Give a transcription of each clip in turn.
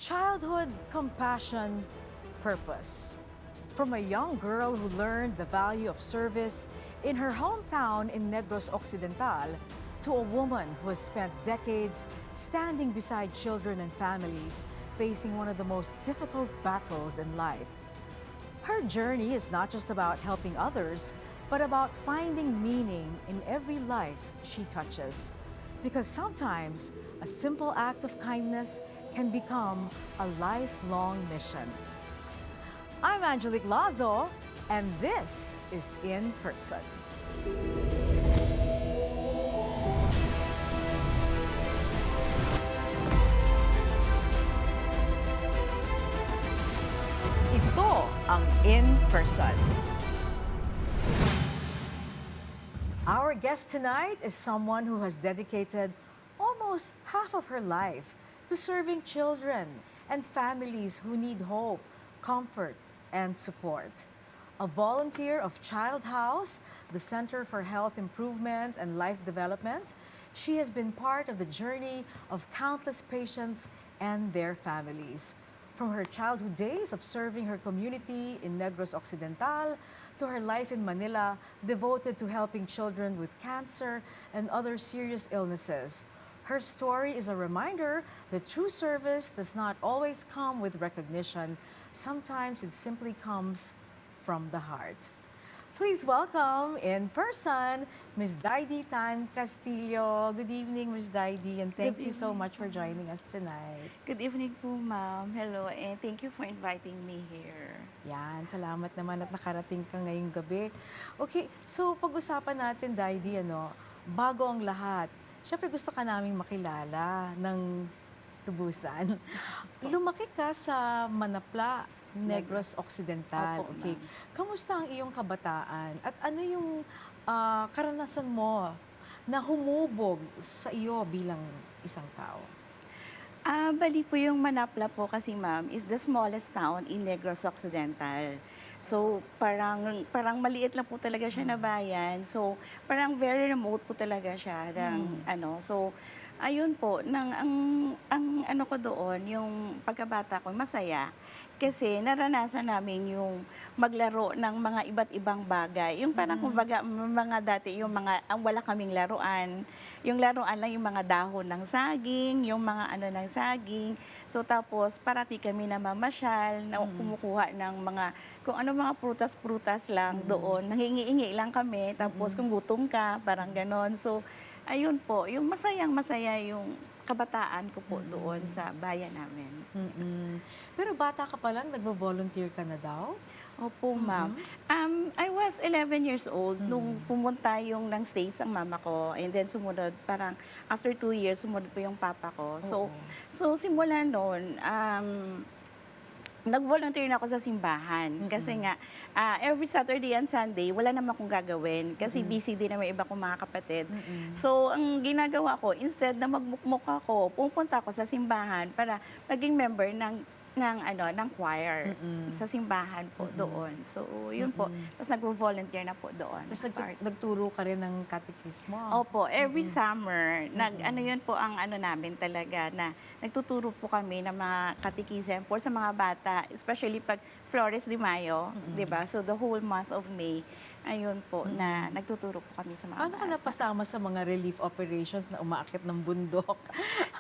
Childhood, compassion, purpose. From a young girl who learned the value of service in her hometown in Negros Occidental to a woman who has spent decades standing beside children and families facing one of the most difficult battles in life. Her journey is not just about helping others, but about finding meaning in every life she touches. Because sometimes a simple act of kindness can become a lifelong mission. I'm Angelique Lazo, and this is In Person. Ito ang In Person. Our guest tonight is someone who has dedicated almost half of her life to serving children and families who need hope, comfort, and support. A volunteer of Child House, the Center for Health Improvement and Life Development, she has been part of the journey of countless patients and their families. From her childhood days of serving her community in Negros Occidental to her life in Manila, devoted to helping children with cancer and other serious illnesses. Her story is a reminder that true service does not always come with recognition. Sometimes it simply comes from the heart. Please welcome in person, Ms. Daidi Tan Castillo. Good evening, Ms. Daidi, and thank you so much for joining us tonight. Good evening po, ma'am. Hello, and thank you for inviting me here. Yan, salamat naman at nakarating ka ngayong gabi. Okay, so pag-usapan natin, Daidi, bago ang lahat, syempre gusto ka naming makilala ng lubusan. Lumaki ka sa Manapla, Negros Occidental. Opo, Okay. ma'am. Kamusta ang iyong kabataan? At ano yung karanasan mo na humubog sa iyo bilang isang tao? Bali po yung Manapla po kasi, ma'am, is the smallest town in Negros Occidental. So, parang maliit lang po talaga siya na bayan. So, parang very remote po talaga siya ng So, ayun po, ang ano ko doon, yung pagkabata ko, masaya. Kasi naranasan namin yung maglaro ng mga iba't ibang bagay. Yung parang kumbaga, mga dati, yung mga, ang wala kaming laruan. Yung laruan lang yung mga dahon ng saging, yung mga ano ng saging. So tapos, parati kami na mamasyal, na kumukuha ng mga, kung ano mga prutas-prutas lang doon. Nangingi-ingi lang kami, tapos kung gutom ka, parang ganon. So, ayun po, yung masayang-masaya yung kabataan ko po doon sa bayan namin. Pero bata ka pa lang, nagvo-volunteer ka na daw? Opo, ma'am. I was 11 years old nung pumunta yung ng States ang mama ko. And then sumunod, parang after 2 years, sumunod po yung papa ko. So simula noon, nag-volunteer na ako sa simbahan. Kasi nga, every Saturday and Sunday, wala naman akong gagawin. Kasi busy din naman iba kong mga kapatid. So, ang ginagawa ko, instead na magmukmuk ako, pupunta ako sa simbahan para maging member ng choir sa simbahan po doon. So, yun po. Tapos nag-volunteer na po doon. Tapos nagturo ka rin ng katekismo? Opo, every summer, ano yun po ang ano namin talaga na nagtuturo po kami ng mga catechism po sa mga bata, especially pag Flores de Mayo, 'di ba? So the whole month of May, ayun po na nagtuturo po kami sa mga Paano ka bata. napasama sa mga relief operations na umaakit ng bundok?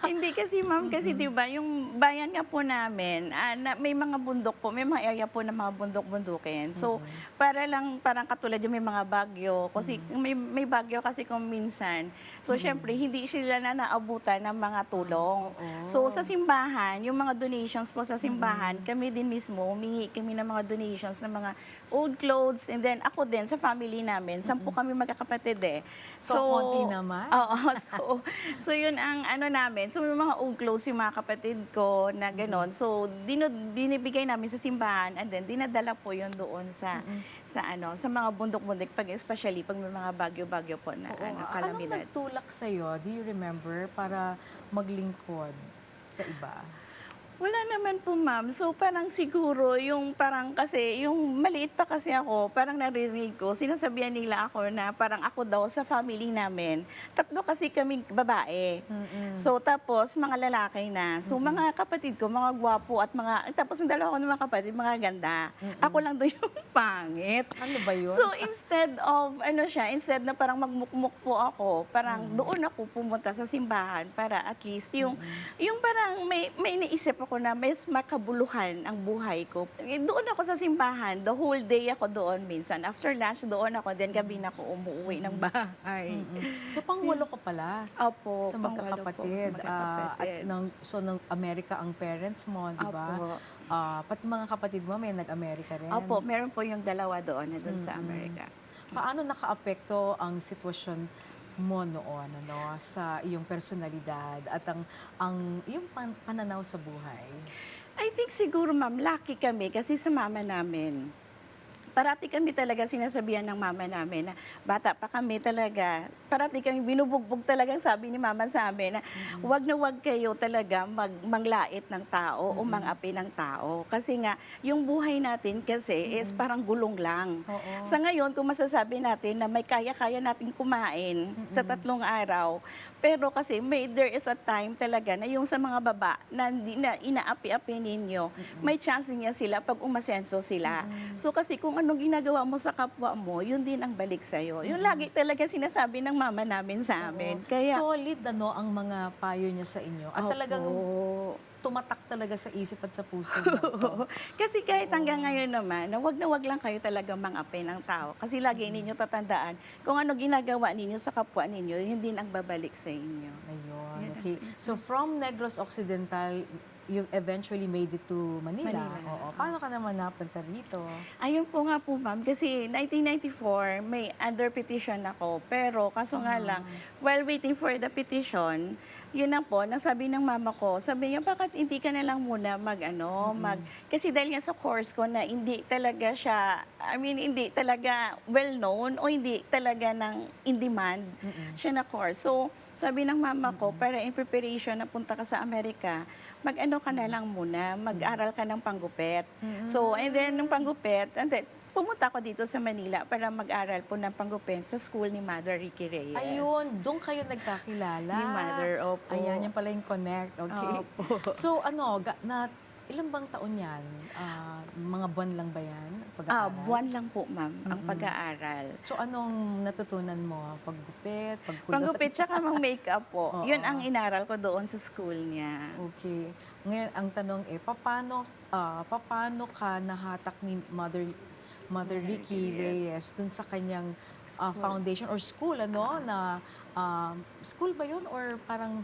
Hindi kasi, ma'am, kasi 'di ba, yung bayan nga po namin, may mga bundok po, may mga area po na mga bundok-bundukin. So, parang katulad yung may mga bagyo, kasi may bagyo kasi kung minsan. So, syempre, hindi sila na naabutan ng mga tulong. So, sa simbahan, yung mga donations po sa simbahan, kami din mismo, humingi kami ng mga donations ng mga old clothes, and then ako din, sa family namin, 10 kami magkakapatid eh. So, konti naman? Oo. So, yun ang ano namin. So, may mga old clothes yung mga kapatid ko na gano'n. So, binibigay namin sa simbahan, and then dinadala po yun doon sa mga bundok-bundok, especially pag may mga bagyo-bagyo po na kalamidad. Anong nagtulak sa'yo, do you remember, para maglingkod sa iba? Wala naman po, ma'am. So, parang siguro yung parang kasi, yung maliit pa kasi ako, parang naririnig ko, sinasabihan nila ako na parang ako daw sa family namin. Tatlo kasi kaming babae. So, tapos mga lalaki na. So, mga kapatid ko, mga gwapo at mga, tapos ang dalawa ko ng mga kapatid, mga ganda. Ako lang daw yung pangit. Ano ba yun? So, instead na parang magmukmuk po ako, parang doon ako pumunta sa simbahan para at least yung parang may iniisip ako na mas makabuluhan ang buhay ko. Doon ako sa simbahan, the whole day ako doon minsan. After lunch, doon ako, then gabi na ako umuwi ng bahay. So, pang-walo ka pala Opo, sa pangwalo po, magkakapatid. sa magkakapatid. Ng Amerika ang parents mo, di ba? Opo. Pati mga kapatid mo may nag-Amerika rin. Opo, meron po yung dalawa doon na doon sa Amerika. Paano nakaapekto ang sitwasyon mo noon sa iyong personalidad at ang iyong pananaw sa buhay? I think siguro, ma'am, lucky kami kasi sa mama namin. Parati kami talaga sinasabihan ng mama namin na bata pa kami talaga, parati kami binubugbog talagang sabi ni mama sa amin na wag kayo talaga manglait ng tao o mangapi ng tao. Kasi nga, yung buhay natin kasi is parang gulong lang. Oo. Sa ngayon, kung masasabi natin na may kaya-kaya natin kumain sa 3 araw, pero kasi there is a time talaga na yung sa mga baba na, na inaapi-api ninyo, may chance niya sila pag umasenso sila. So kasi kung anong ginagawa mo sa kapwa mo, yun din ang balik sa'yo. Yung lagi talaga sinasabi ng mama namin sa amin. Kaya, Solid ang mga payo niya sa inyo. At talagang Opo. tumatak talaga sa isip at sa puso mo. Kasi kahit hanggang ngayon naman, na wag lang kayo talaga mangapi ng tao. Kasi lagi ninyo tatandaan, kung ano ginagawa ninyo sa kapwa ninyo, yun din ang babalik sa inyo. Ayun, Yan ang okay. So from Negros Occidental, you eventually made it to Manila. Manila. Oo. Paano ka naman napunta rito? Ayun po nga po, ma'am, kasi 1994, may under petition ako. Pero kaso nga lang, while waiting for the petition, yun na po, nasabi ng mama ko, sabi niya, bakit hindi ka na lang muna kasi dahil nga sa course ko na hindi talaga siya, hindi talaga well-known o hindi talaga in demand siya na course. So, sabi ng mama ko, para in preparation na punta ka sa Amerika, mag-ano ka na lang muna, mag-aral ka ng panggupit. So, and then, ng panggupit, and then, pumunta ako dito sa Manila para mag-aral po ng panggupit sa school ni Mother Ricky Reyes. Ayun, doon kayo nagkakilala. Ni Mother, opo. Ayan, yan pala yung connect. Okay. Opo. So, ilang bang taon yan? Mga buwan lang ba yan? Pag-aaral? Buwan lang po, ma'am, ang pag-aaral. So, anong natutunan mo? Paggupit? Pagkulot? Panggupit, tsaka mang makeup po. Oo. Yun ang inaral ko doon sa school niya. Okay. Ngayon, ang tanong paano ka nahatak ni Mother Ricky Reyes dun sa kanyang foundation or school, na school ba yun or parang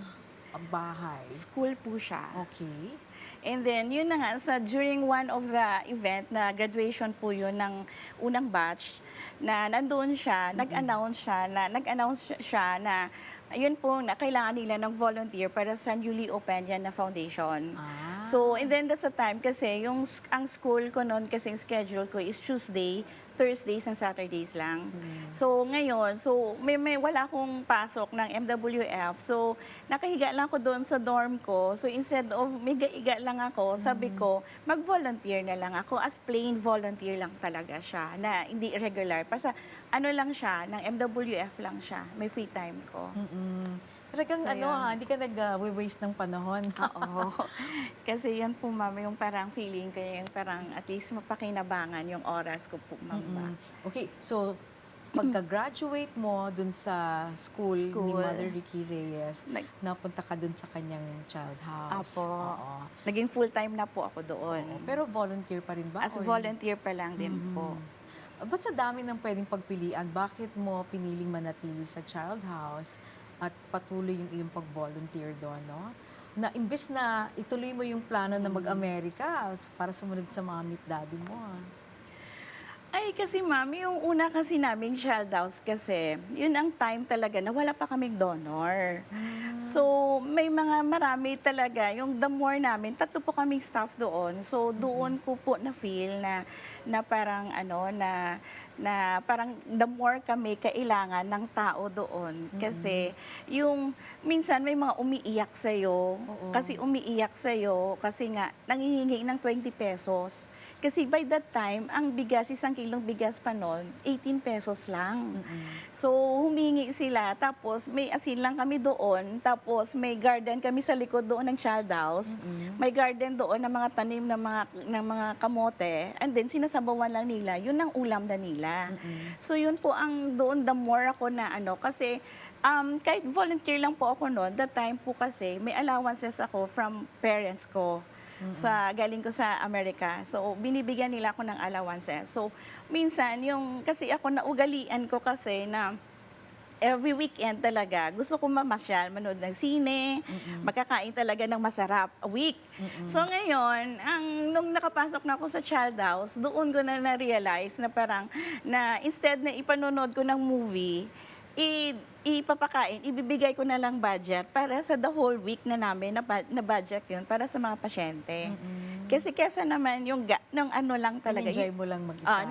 bahay? School po siya. Okay. And then, yun na nga, during one of the event na graduation po yun ng unang batch, na nandoon siya, nag-announce siya na yun po, na kailangan nila ng volunteer para sa newly opened yan na foundation. So, and then that's the time kasi ang school ko noon kasi schedule ko is Tuesday, Thursdays and Saturdays lang. So, ngayon, may wala akong pasok ng MWF. So, nakahiga lang ako doon sa dorm ko. So, instead of miga-iga lang ako, sabi ko, mag-volunteer na lang ako. As plain volunteer lang talaga siya, na hindi regular. Basta, lang siya, ng MWF lang siya. May free time ko. Talagang So, yun. hindi ka nag-waste ng panahon. Oo. Kasi yun po, ma'am, yung parang feeling ko, yung parang at least mapakinabangan yung oras ko po, ma'am. Okay, so pagka-graduate mo dun sa school ni School. Mother Ricky Reyes, Nag- napunta ka dun sa kanyang child house. Apo. Oo. Naging full-time na po ako doon. Pero volunteer pa rin ba? As Or- volunteer pa lang din po. Ba't sa dami ng pwedeng pagpilian, bakit mo piniling manatili sa child house at patuloy yung iyong pag-volunteer doon, no? Na imbes na ituloy mo yung plano na mag-Amerika para sumunod sa mga meet daddy mo. Ay, kasi ma'am, yung una kasi naming child house kasi, yun ang time talaga na wala pa kaming donor. So, may marami talaga, yung the more namin, 3 po kaming staff doon. So, doon ko po na-feel na parang ano, na parang the more kami kailangan ng tao doon. Kasi yung minsan may mga umiiyak sa'yo, Oo. kasi nga nangihingi ng 20 pesos. Kasi by that time, ang bigas, 1 kilong bigas pa noon, 18 pesos lang. So, humingi sila, tapos may asin lang kami doon, tapos may garden kami sa likod doon ng child house. May garden doon ng mga tanim ng mga kamote, and then sinasabawan lang nila, yun ang ulam na nila. So, yun po ang doon, the more ako na ano, kasi kahit volunteer lang po ako noon, that time po kasi may allowances ako from parents ko. Galing ko sa Amerika. So, binibigyan nila ako ng allowances. So, minsan, kasi ako naugalian ko kasi na every weekend talaga, gusto ko mamasyal, manood ng sine, makakain talaga ng masarap, a week. So ngayon, nung nakapasok na ako sa child house, doon ko na-realize na parang, na instead na ipanonood ko ng movie, ipapakain, ibibigay ko na lang budget para sa the whole week na namin, na budget yun, para sa mga pasyente. Kasi kesa naman nung ano lang talaga. Enjoy mo lang mag-isa.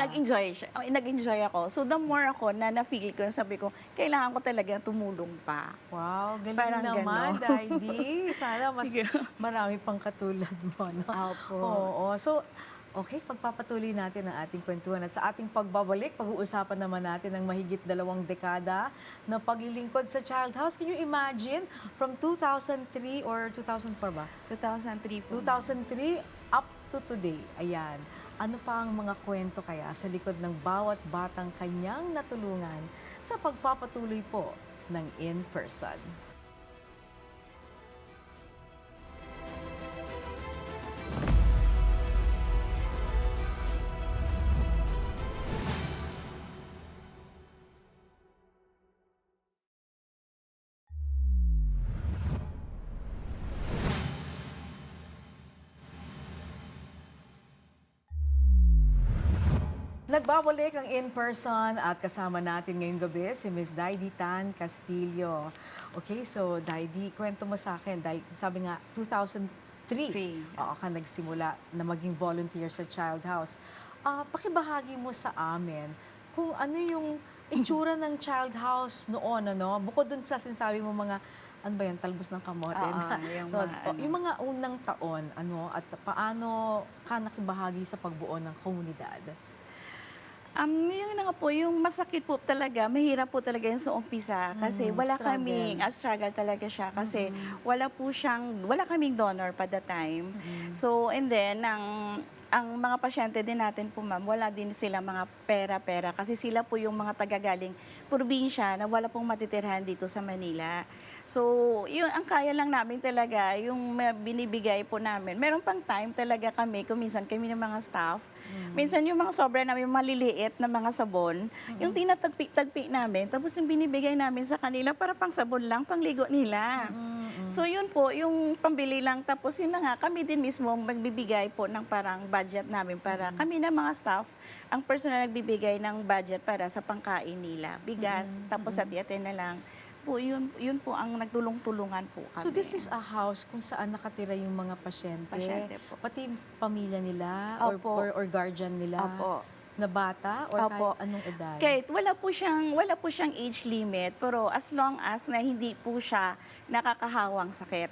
Nag-enjoy ako. So the more ako na-feel ko, sabi ko, kailangan ko talaga tumulong pa. Wow, galing Parang naman, ganon. Daidy. Sana mas Sige. marami pang katulad mo, no? Opo. Oo. So, okay, pagpapatuloy natin ang ating kwentuhan. At sa ating pagbabalik, pag-uusapan naman natin ang mahigit 2 dekada na paglilingkod sa Child House. Can you imagine? From 2003 or 2004 ba? 2003 po. 2003 up to today. Ayan. Ano pa ang mga kwento kaya sa likod ng bawat batang kanyang natulungan sa pagpapatuloy po ng in-person? Nagbabalik ang in-person at kasama natin ngayong gabi si Ms. Daidy Tan Castillo. Okay, so Daidy, kwento mo sa akin dahil sabi nga 2003 oo ka nagsimula na maging volunteer sa Child House. Pakibahagi mo sa amin kung ano yung itsura ng Child House noon, ano? Bukod dun sa sinasabi mo mga ano ba yan, talbos ng kamote na, yung mga unang taon, ano, at paano ka nakibahagi sa pagbuo ng komunidad? Yun na nga po, yung masakit po talaga, mahirap po talaga yun sa umpisa kasi wala struggle. kaming, struggle talaga siya kasi wala kaming donor pa that time. So, and then, ang mga pasyente din natin po ma'am, wala din sila mga pera-pera kasi sila po yung mga tagagaling probinsya na wala pong matitirhan dito sa Manila. So, yun, ang kaya lang namin talaga, yung binibigay po namin. Meron pang time talaga kami, kung minsan kami ng mga staff. Minsan yung mga sobra namin, yung maliliit na mga sabon, yung tinatagpi-tagpi namin, tapos yung binibigay namin sa kanila para pang sabon lang, pang ligo nila. So, yun po, yung pambili lang. Tapos yun na nga, kami din mismo magbibigay po ng parang budget namin para kami na mga staff, ang personal nagbibigay ng budget para sa pangkain nila. Bigas, tapos hati-hati na lang. Po, yun po ang nagtulong-tulungan po kami. So this is a house kung saan nakatira yung mga pasyente? Pasyente po. Pati pamilya nila Opo. or guardian nila? Opo. Na bata or Opo. kahit anong edad? Kahit wala po siyang age limit, pero as long as na hindi po siya nakakahawang sakit.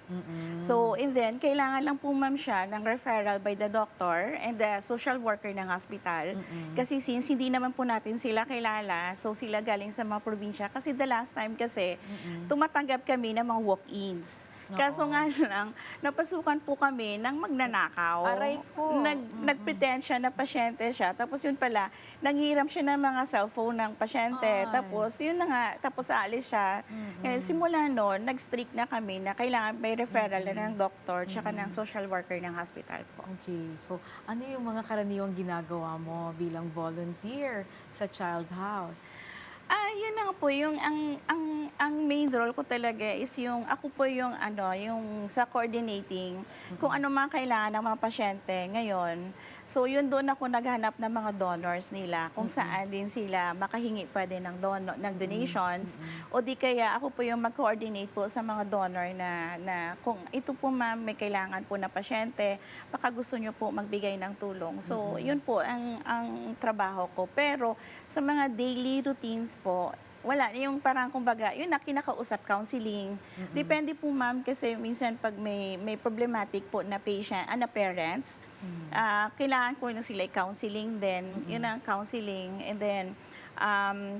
So, and then, kailangan lang po ma'am siya ng referral by the doctor and the social worker ng hospital. Kasi since hindi naman po natin sila kilala, so sila galing sa mga probinsya. Kasi the last time kasi, tumatanggap kami ng mga walk-ins. Kaso nga lang, napasukan po kami ng magnanakaw. Aray ko. Nagpretend siya na pasyente siya. Tapos yun pala, nanghiram siya ng mga cellphone ng pasyente. Ay. Tapos yun na nga, tapos aalis siya. Simula noon, nag-strict na kami na kailangan may referral na ng doktor tsaka ng social worker ng hospital po. Okay, so ano yung mga karaniwang ginagawa mo bilang volunteer sa Child House? Yun na nga po yung ang main role ko talaga is yung ako po yung yung sa coordinating kung ano mga kailangan ng mga pasyente ngayon. So yun doon ako naghanap ng mga donors nila kung saan din sila makahingi pa din ng donations o di kaya ako po yung mag-coordinate po sa mga donor na kung ito po ma'am may kailangan po na pasyente, baka gusto nyo po magbigay ng tulong. So yun po ang trabaho ko. Pero sa mga daily routines po, wala, yung parang kumbaga, yun na kinakausap, counseling. Depende po ma'am kasi minsan pag may problematic po na patient, na parents, kailangan ko na sila i-counseling din. Yun ang counseling. And then,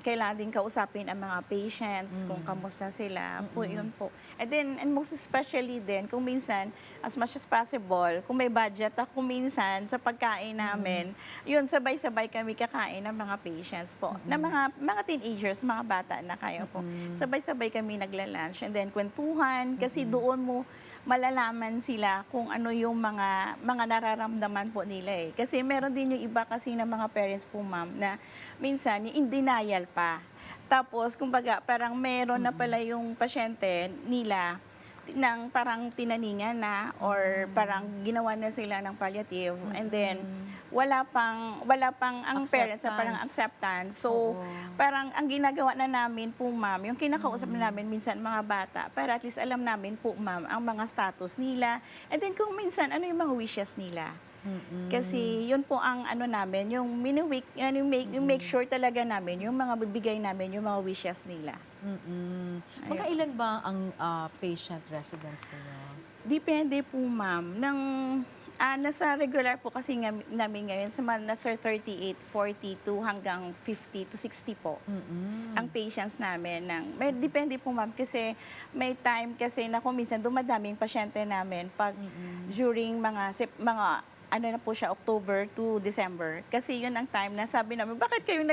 kailangan din kausapin ang mga patients kung kamusta sila. Po, yun po. And then, and most especially din, kung minsan, as much as possible, kung may budget ako minsan sa pagkain namin, yun, sabay-sabay kami kakain ng mga patients po. Na mga teenagers, mga bata na kayo po. Sabay-sabay kami nagla-lunch. And then, kwentuhan, kasi doon mo malalaman sila kung ano yung mga nararamdaman po nila eh. Kasi meron din yung iba kasi ng mga parents po ma'am na minsan in denial pa. Tapos kumbaga parang meron na pala yung pasyente nila ng parang tinaningan na or parang ginawa na sila ng palliative and then wala pang ang parents na parang acceptance. So parang ang ginagawa na namin po ma'am, yung kinakausap na namin minsan mga bata para at least alam namin po ma'am ang mga status nila and then kung minsan ano yung mga wishes nila. Kasi yun po ang ano namin, yung make sure talaga namin, yung mga bibigay namin, yung mga wishes nila. Mga ilan ba ang patient residents ninyo? Depende po ma'am. Nasa regular po kasi namin ngayon, nasa 38, 42 hanggang 50 to 60 po ang patients namin. Depende po ma'am kasi may time kasi na kung minsan dumadaming pasyente namin pag during mga ano na po siya, October to December. Kasi yun ang time na sabi namin, bakit kayo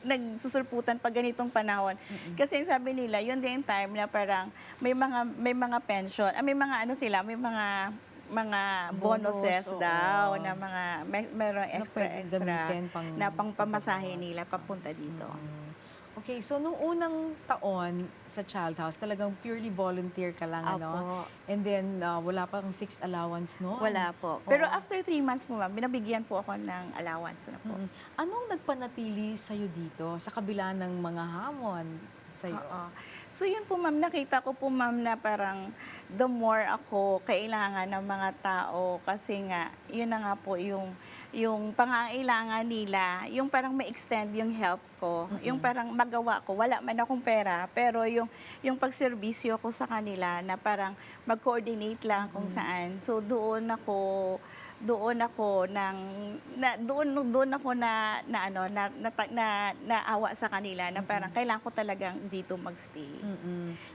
nagsusulputan pag ganitong panahon? Kasi sabi nila, yun din yung time na parang may mga pension, may mga ano sila, may mga bonuses daw na merong extra na pangpamasahe nila papunta dito. Okay, so nung unang taon sa Child House, talagang purely volunteer ka lang, ano? And then, wala pang fixed allowance, no? Wala po. Pero after 3 months po, ma'am, binabigyan po ako ng allowance na po. Anong nagpanatili sa'yo dito, sa kabila ng mga hamon sa'yo? So yun po ma'am, nakita ko po ma'am na parang the more ako kailangan ng mga tao kasi nga, yun na nga po yung pangangailangan nila, yung parang ma-extend yung help ko, yung parang magawa ko, wala man akong pera, pero yung pagserbisyo ko sa kanila na parang mag-coordinate lang kung saan. So doon ako naawa sa kanila na parang kailangan ko talagang dito magstay.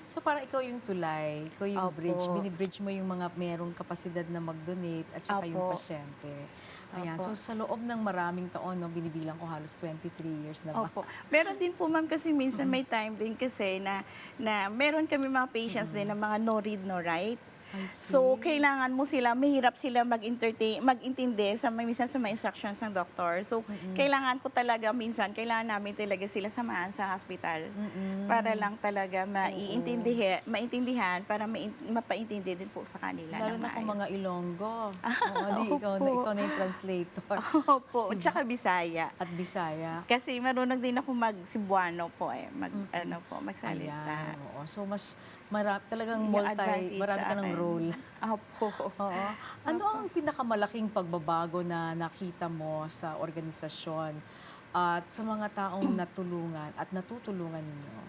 So parang ikaw yung tulay, ikaw yung bridge, binibridge mo yung mga merong kapasidad na mag-donate at saka yung pasyente. Ayan. So sa loob ng maraming taon, no, binibilang ko halos 23 years na ba? Opo. Meron din po ma'am kasi minsan may time din kasi na meron kami mga patients din na mga no read, no write. So, kailangan mo sila, mahirap sila mag-intindi minsan sa mga instructions ng doktor. So, kailangan ko talaga, kailangan namin talaga sila samahan sa hospital para lang talaga maintindihan, para mapaintindi din po sa kanila. Lalo na kung mga Ilonggo. Ikaw na yung translator. Opo, tsaka Bisaya. At Bisaya. Kasi marunong din ako mag-Cebuano po magsalita. Ayan, oo. So, talagang marami ka ng role. Opo. Oo. Ano ang pinakamalaking pagbabago na nakita mo sa organisasyon at sa mga taong natulungan at natutulungan ninyo?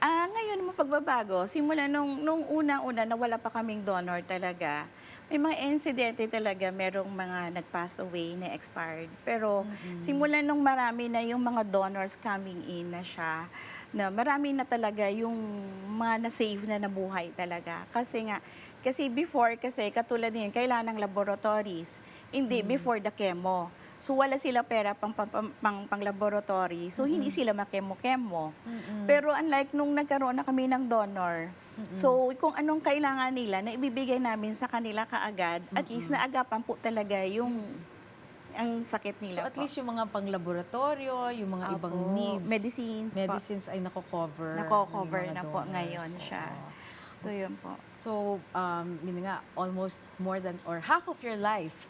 Ngayon mo pagbabago, simula nung unang-una na wala pa kaming donor talaga, may mga insidente talaga, merong mga nag-passed away, na expired. Pero simula nung marami na yung mga donors coming in na siya, na marami na talaga yung mga na-save na nabuhay talaga. Kasi before, katulad niyan, kailangan ng laboratories. Hindi, before the chemo. So wala sila pera pang laboratory. So hindi sila makemo-kemo. Pero unlike nung nagkaroon na kami ng donor, so kung anong kailangan nila na ibibigay namin sa kanila kaagad, at least naagapan po talaga ang sakit So nila at po. least yung mga pang-laboratorio, yung mga ibang Opo, needs, medicines po. medicines ay nako-cover Nako-cover ng mga na po donors. ngayon siya. Oo. So, yun po. So, yun nga, almost more than, or half of your life,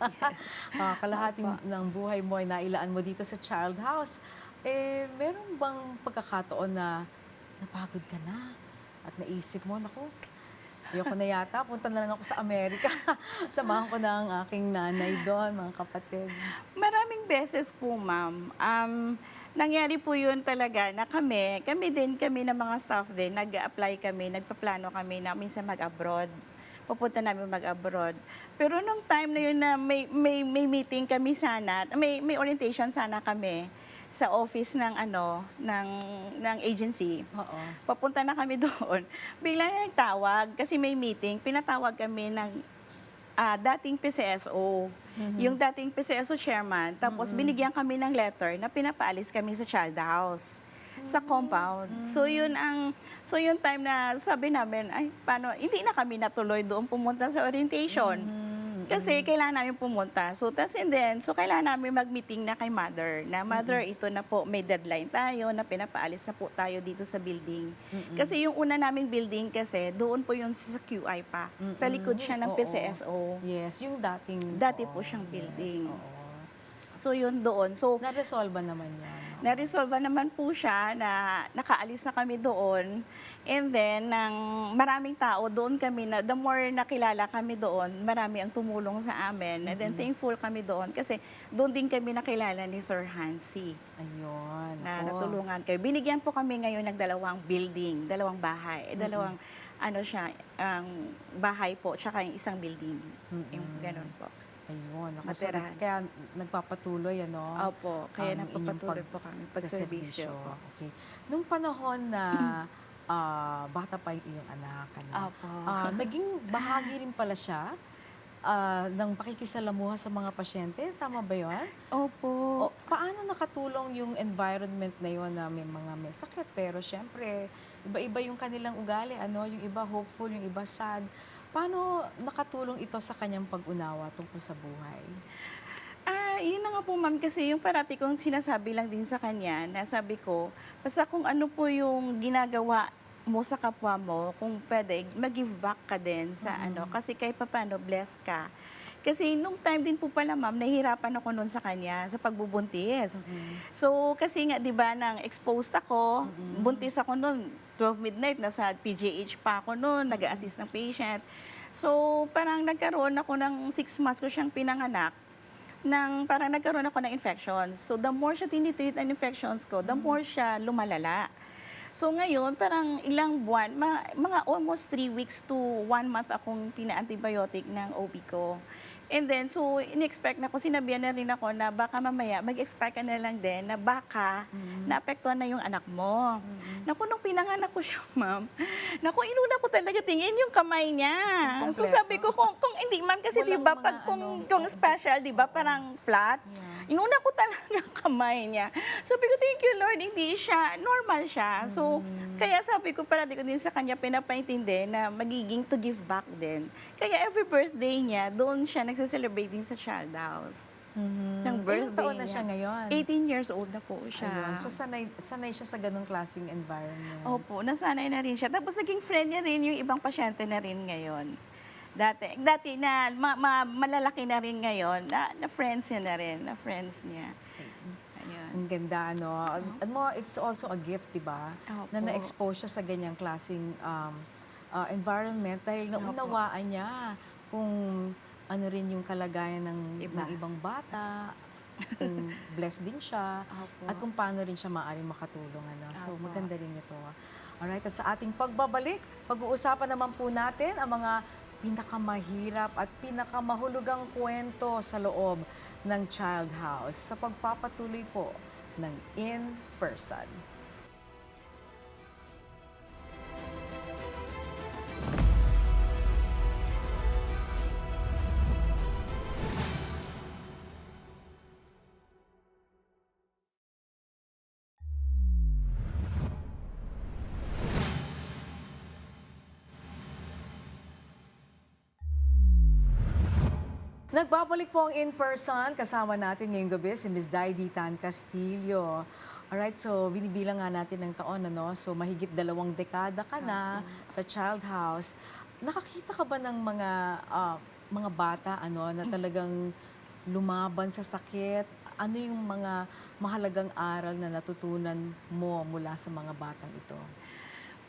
kalahati Opo. ng buhay mo ay nailaan mo dito sa Child House. Eh, meron bang pagkakataon na napagod ka na at naisip mo, naku, ayoko na yata, punta na lang ako sa Amerika. Samahan ko na ang aking nanay doon, mga kapatid. Maraming beses po, ma'am. Nangyari po yun talaga na kami ng mga staff din, nag-apply kami, nagpaplano kami na minsan mag-abroad. Pupunta namin mag-abroad. Pero nung time na yun na may meeting kami sana, may orientation sana kami sa office ng ng agency. Oo. Papunta na kami doon. Bigla na nagtawag kasi may meeting. Pinatawag kami ng dating PCSO. Yung dating PCSO chairman. Tapos binigyan kami ng letter na pinapaalis kami sa child house sa compound. So yung time na sabi namin, ay paano, hindi na kami natuloy doon pumunta sa orientation. Kasi kailangan namin pumunta. So kailangan namin mag-meeting na kay mother. Na mother, ito na po, may deadline tayo na pinapaalis na po tayo dito sa building. Kasi yung una naming building kasi, doon po yung sa QI pa. Sa likod siya ng Oo. PCSO. Yes, yung dating... Dati oo, po siyang building. Yes, oo. So yun doon. So Na-resolve naman yan. na-resolve naman po siya na nakaalis na kami doon. And then, maraming tao doon kami, the more nakilala kami doon, marami ang tumulong sa amin. And then, thankful kami doon kasi doon din kami nakilala ni Sir Hansi Ayun. na ako. natulungan kayo. Binigyan po kami ngayon ng dalawang building, dalawang bahay, dalawang bahay po, tsaka yung isang building. Yung ganun po. Ayun. Ako, so, Matirahan. kaya nagpapatuloy, ano? Opo, kaya ang napapatuloy inyong po kami pagservisyo po. Okay. Nung panahon na bata pa yung iyong anak, ano, Opo. naging bahagi rin pala siya ng pakikisalamuha sa mga pasyente. Tama ba yun? Opo. Paano nakatulong yung environment na yun na may sakit, pero syempre, iba-iba yung kanilang ugali, ano? Yung iba hopeful, yung iba sad. Paano nakatulong ito sa kanyang pag-unawa tungkol sa buhay? Yun na nga po, ma'am, kasi yung parati kong sinasabi lang din sa kanya, na sabi ko, basta kung ano po yung ginagawa mo sa kapwa mo, kung pwede, mag-give back ka din sa kasi kahit paano, bless ka. Kasi nung time din po pala, ma'am, nahihirapan ako noon sa kanya sa pagbubuntis. So, kasi nga, di ba, nang exposed ako, buntis ako noon, 12 midnight, nasa PGH pa ako noon, nag-a-assist ng patient. So, parang nagkaroon ako ng 6 months ko siyang pinanganak, parang nagkaroon ako ng infections. So, the more siya tinitreat ang infections ko, the more siya lumalala. So, ngayon, parang ilang buwan, mga almost 3 weeks to 1 month akong pina-antibiotic ng OB ko. And then, so, in-expect na ko, sinabihan na rin ako na baka mamaya, mag-expect ka na lang din na baka naapektuhan na yung anak mo. Naku, nung pinanganak ko siya, ma'am, naku, inuna ko talaga tingin yung kamay niya. So, Kompleto. sabi ko, kung hindi man, kasi Walang di ba, mga pag kung special, di ba, parang flat, inuna ko talaga kamay niya. Sabi ko, thank you, Lord, hindi siya, normal siya. So, kaya sabi ko, parati ko din sa kanya pinapaintindi na magiging to give back din. Kaya every birthday niya, doon siya nagsa-celebrate din sa child house. Ng birthday Ilang taon na niya. siya ngayon? 18 years old na po siya. Ayun. So, sanay siya sa ganung klaseng environment. Opo, nasanay na rin siya. Tapos naging friend niya rin yung ibang pasyente na rin ngayon. Dati na malalaki na rin ngayon, na friends niya na rin, na friends niya. Ayun. Ang ganda, ano? It's also a gift, di ba? Opo. Na na-expose siya sa ganyang klaseng environment dahil naunawaan niya kung ano rin yung kalagayan ng ibang bata, kung blessed din siya, Opo. at kung paano rin siya maaaring makatulong. Ano? So, Opo. maganda rin ito. Alright, at sa ating pagbabalik, pag-uusapan naman po natin ang mga pinakamahirap at pinakamahulugang kwento sa loob ng Child House sa pagpapatuloy po ng In Person. Nagbabalik po ang in-person. Kasama natin ngayong gabi si Ms. Daidy Tan Castillo. Alright, so binibilang nga natin ng taon, ano? So mahigit 2 dekada ka na sa Child House. Nakakita ka ba ng mga bata ano, na talagang lumaban sa sakit? Ano yung mga mahalagang aral na natutunan mo mula sa mga batang ito?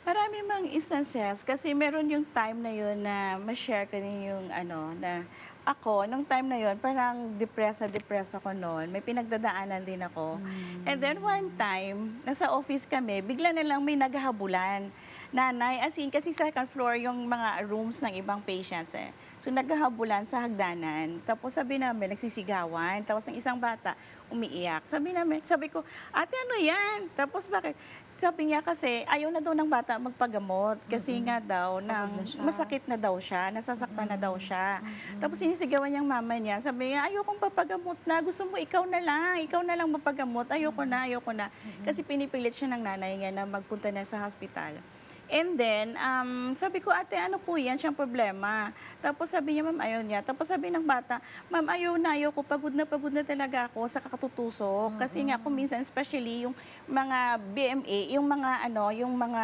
Marami mang instances kasi meron yung time na yun na ma-share ko din yung na ako, nung time na yun, parang depressed ako noon. May pinagdadaanan din ako. And then one time, nasa office kami, bigla na lang may naghahabulan. Nanay, as in, kasi second floor yung mga rooms ng ibang patients eh. So naghahabulan sa hagdanan. Tapos sabi namin, nagsisigawan. Tapos ang isang bata, umiiyak. Sabi ko, ate ano yan? Tapos bakit? Sabi niya kasi ayaw na daw ng bata magpagamot kasi nga daw na siya. masakit na daw siya, nasasaktan na daw siya. Tapos sinisigawan niyang mama niya, sabi niya, ayokong papagamot na, gusto mo ikaw na lang mapagamot, ayoko na. Kasi pinipilit siya ng nanay niya na magpunta na sa hospital. And then, sabi ko, ate, ano po yan? Siyang problema. Tapos sabi niya, ma'am, ayaw niya. Tapos sabi ng bata, ma'am, ayaw ko. Pagod na talaga ako sa katutusok. Kasi nga, kung minsan, especially yung mga BMA, yung mga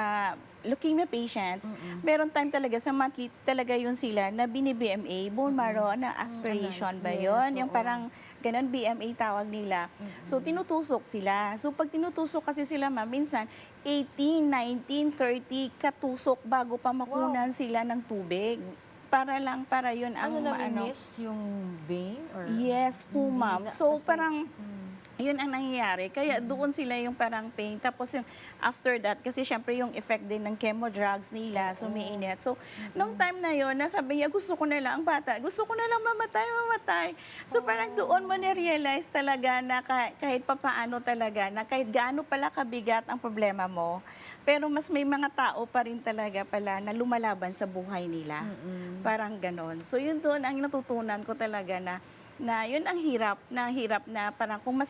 leukemia patients, meron time talaga sa monthly talaga yun sila na bini-BMA, bone marrow na aspiration ba yun? Yung parang ganun, BMA tawag nila. So, tinutusok sila. So, pag tinutusok kasi sila, ma'am, minsan, 18, 19, 30 katusok bago pa makunan sila ng tubig. Para yun ang miss yung vein? Or yes po, hindi ma'am. na- So, kasi- parang yun ang nangyayari. Kaya doon sila yung parang pain. Tapos yung after that, kasi syempre yung effect din ng chemo drugs nila, so umiinit. So, nung time na yun, nasabi niya, gusto ko na lang, ang bata, gusto ko na lang mamatay. So, parang doon mo na-realize talaga na kahit papaano talaga, na kahit gaano pala kabigat ang problema mo, pero mas may mga tao pa rin talaga pala na lumalaban sa buhay nila. Parang ganon. So, yun doon ang natutunan ko talaga na yun ang hirap na parang kung mas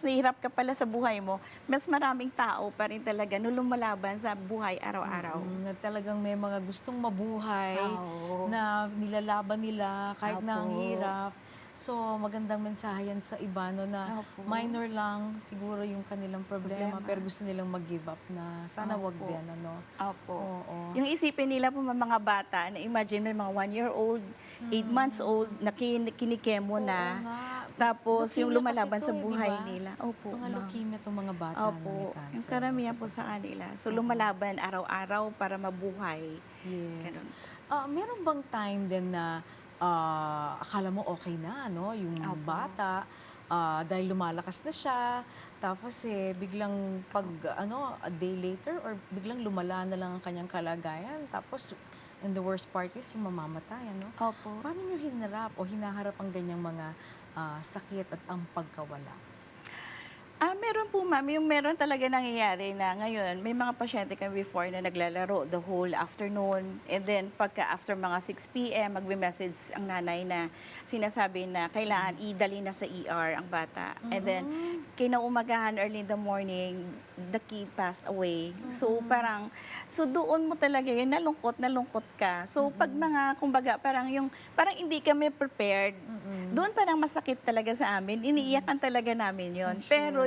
nahihirap ka pala sa buhay mo, mas maraming tao pa rin talaga na lumalaban sa buhay araw-araw. Na talagang may mga gustong mabuhay, Oo. na nilalaban nila kahit na ang Opo. hirap. So, magandang mensahe yan sa iba, no, na Opo. minor lang siguro yung kanilang problema, Problema. pero gusto nilang mag-give up na sana wag Opo. din, ano. Opo. Oo. Yung isipin nila po mga bata, na imagine may mga 1-year-old, 8 months old, na kinikemo Oo na. nga. Tapos yung Leukemia lumalaban kasi sa to, di buhay ba? nila. Opo, Mga ma'am. leukemia itong mga bata na may Opo, cancer. yung karamihan So, po sa kanila. So lumalaban araw-araw para mabuhay. yes. Ganun. Meron bang time din na akala mo okay na, no? Yung Opo. bata, dahil lumalakas na siya, tapos biglang a day later or biglang lumala na lang ang kanyang kalagayan, tapos and the worst part is yung mamamatay, ano? Opo. Paano nyo hinarap o hinaharap ang ganyang mga sakit at ang pagkawala? Meron po, ma'am. Yung meron talaga nangyayari na ngayon, may mga pasyente kami before na naglalaro the whole afternoon. And then, pagka after mga 6 p.m., magbe-message ang nanay na sinasabi na kailangan idali na sa ER ang bata. And then, kinaumagahan early in the morning, the kid passed away. So, doon mo talaga yun, nalungkot ka. So, pag kumbaga, parang hindi kami prepared, doon parang masakit talaga sa amin. Iniiyakan talaga namin yon. Pero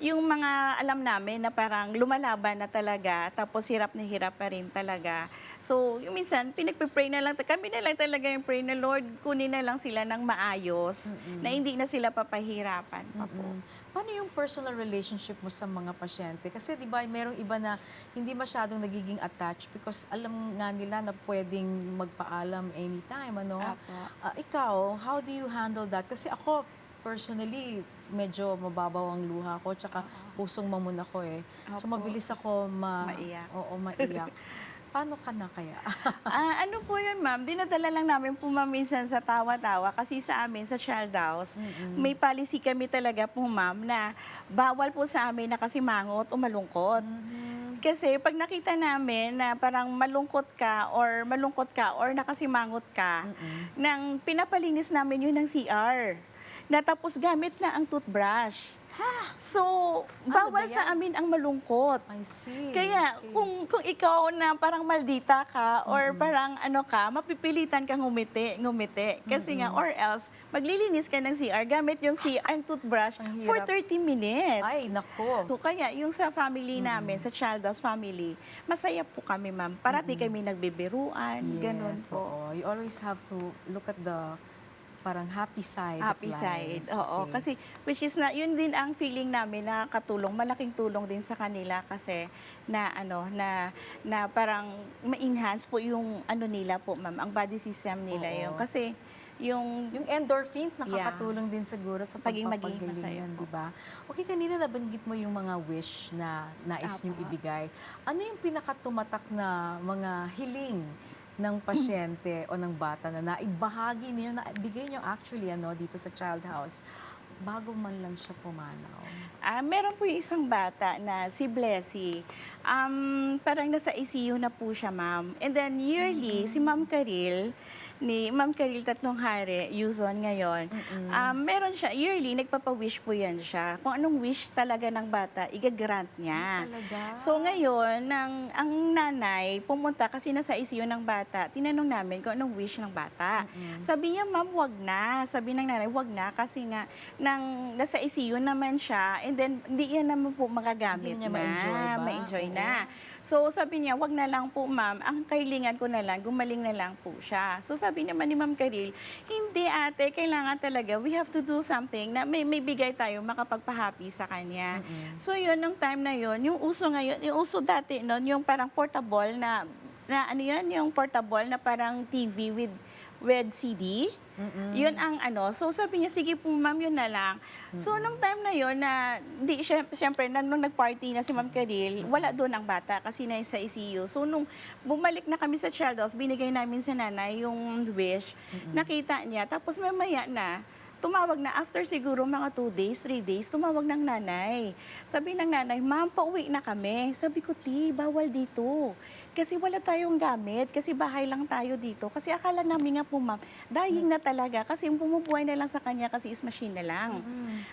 yung mga alam namin na parang lumalaban na talaga, tapos hirap na hirap pa rin talaga. So, yung minsan, pinagpipray na lang, kami na lang talaga yung pray na, Lord, kunin na lang sila ng maayos, na hindi na sila papahirapan pa po. Paano yung personal relationship mo sa mga pasyente? Kasi di ba, merong iba na hindi masyadong nagiging attached because alam nga nila na pwedeng magpaalam anytime, ano? Apo. Ikaw, how do you handle that? Kasi ako, personally, medyo mababaw ang luha ko, tsaka pusong mamon ako eh. So, Opo. mabilis ako Maiyak. Oo, maiyak. Paano ka na kaya? Ano po yun, ma'am? Dinadala lang namin po, ma'am, minsan sa tawa-tawa. Kasi sa amin, sa Child House, may policy kami talaga po, ma'am, na bawal po sa amin na kasi mangot o malungkot. Kasi pag nakita namin na parang malungkot ka or nakasimangot ka, nang pinapalinis namin yun ng CR. Na tapos gamit na ang toothbrush. So, Ano ba bawal yan? sa amin ang malungkot. I see. Kaya Okay. kung ikaw na parang maldita ka or parang ano ka, mapipilitan kang ngumiti. Kasi nga, or else, maglilinis ka ng CR gamit yung CR toothbrush Ang for hirap. 30 minutes. Ay, nako. So, kaya yung sa family namin, sa Chalda's family, masaya po kami, ma'am. Parati kami nagbibiruan, ganun Yes, po. oo. You always have to look at the parang happy side Happy of life. side, oo. Okay. Kasi, which is na, yun din ang feeling namin na katulong, malaking tulong din sa kanila kasi na na parang ma-enhance po yung ano nila po, ma'am, ang body system nila Oo. yung kasi yung Yung endorphins, nakakatulong din siguro sa Maging pagpapagaling masaya yun, po. di ba? Okay, kanina nabanggit mo yung mga wish na nais niyong Apa. ibigay. Ano yung pinakatumatak na mga hiling ng pasyente o ng bata na naibahagi niyo, na bigay niyo actually dito sa Child House bago man lang siya pumanaw? Meron po yung isang bata na si Blessy. Parang nasa ICU na po siya, ma'am. And then yearly, si Ma'am Karil, ni Ma'am Karil Tatlong Hari, Yuzon ngayon, meron siya, yearly, nagpapawish po yan siya. Kung anong wish talaga ng bata, igagrant niya. Talaga? So ngayon, ang nanay pumunta kasi nasa ICU ng bata, tinanong namin kung anong wish ng bata. Sabi niya, ma'am, wag na. Sabi ng nanay, wag na kasi nga nasa ICU naman siya and then hindi yan naman po magagamit Hindi niya na. ma-enjoy ba? Ma-enjoy Oo. na. So sabi niya, wag na lang po, ma'am. Ang kahilingan ko na lang, gumaling na lang po siya. So sabi naman ni Ma'am Karil, hindi ate, kailangan talaga, we have to do something na may bigay tayo makapagpa-happy sa kanya. So yun, nung time na yun, yung uso ngayon, yung uso dati nun, yung parang portable na ano yun, yung portable na parang TV with CD. Yun ang ano. So sabi niya, sige po ma'am, yun na lang. So nung time na yun, na di siyempre, nung nag-party na si Ma'am Karil, wala doon ang bata kasi nasa ICU. So nung bumalik na kami sa Child House, binigay namin sa nanay yung wish. Nakita niya. Tapos mamaya na, tumawag na after siguro mga 2 days, 3 days, tumawag ng nanay. Sabi ng nanay, ma'am, pauwi na kami. Sabi ko, bawal dito. Kasi wala tayong gamit, kasi bahay lang tayo dito. Kasi akala namin nga po, ma'am, dying na talaga. Kasi yung bumubuhay na lang sa kanya kasi is machine na lang.